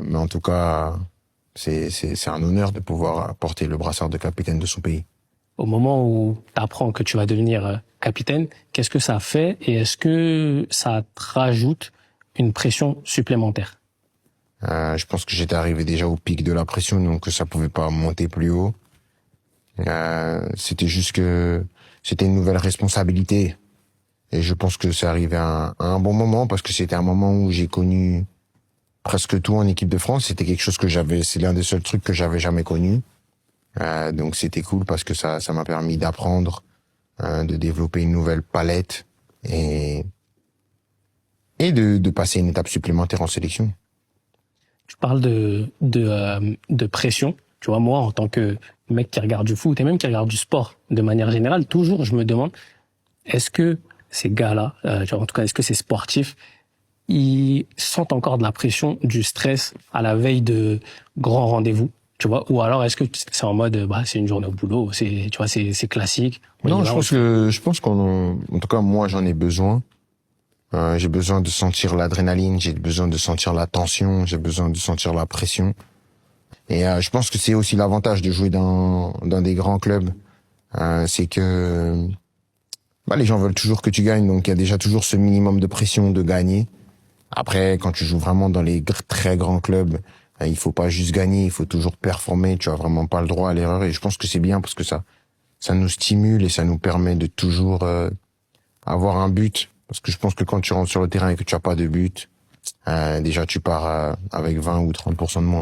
Mais en tout cas, c'est un honneur de pouvoir porter le brassard de capitaine de son pays. Au moment où tu apprends que tu vas devenir capitaine, qu'est-ce que ça fait et est-ce que ça te rajoute une pression supplémentaire? Je pense que j'étais arrivé déjà au pic de la pression, donc ça pouvait pas monter plus haut. C'était juste que c'était une nouvelle responsabilité. Et je pense que c'est arrivé à un bon moment parce que c'était un moment où j'ai connu presque tout en équipe de France. C'était quelque chose c'est l'un des seuls trucs que j'avais jamais connu. Donc c'était cool parce que ça m'a permis d'apprendre, de développer une nouvelle palette et de passer une étape supplémentaire en sélection. Tu parles de pression. Tu vois, moi, en tant que mec qui regarde du foot et même qui regarde du sport de manière générale, toujours, je me demande, est-ce que ces gars-là, en tout cas, est-ce que ces sportifs, ils sentent encore de la pression, du stress à la veille de grands rendez-vous, tu vois, ou alors est-ce que c'est en mode, c'est une journée au boulot, tu vois, c'est classique. Non, je pense en tout cas, moi, j'en ai besoin. J'ai besoin de sentir l'adrénaline, j'ai besoin de sentir la tension, j'ai besoin de sentir la pression. Et je pense que c'est aussi l'avantage de jouer dans des grands clubs, c'est que les gens veulent toujours que tu gagnes, donc il y a déjà toujours ce minimum de pression de gagner. Après, quand tu joues vraiment dans les très grands clubs, il faut pas juste gagner, il faut toujours performer. Tu as vraiment pas le droit à l'erreur. Et je pense que c'est bien parce que ça nous stimule et ça nous permet de toujours avoir un but. Parce que je pense que quand tu rentres sur le terrain et que tu as pas de but, déjà tu pars avec 20 ou 30% de moins.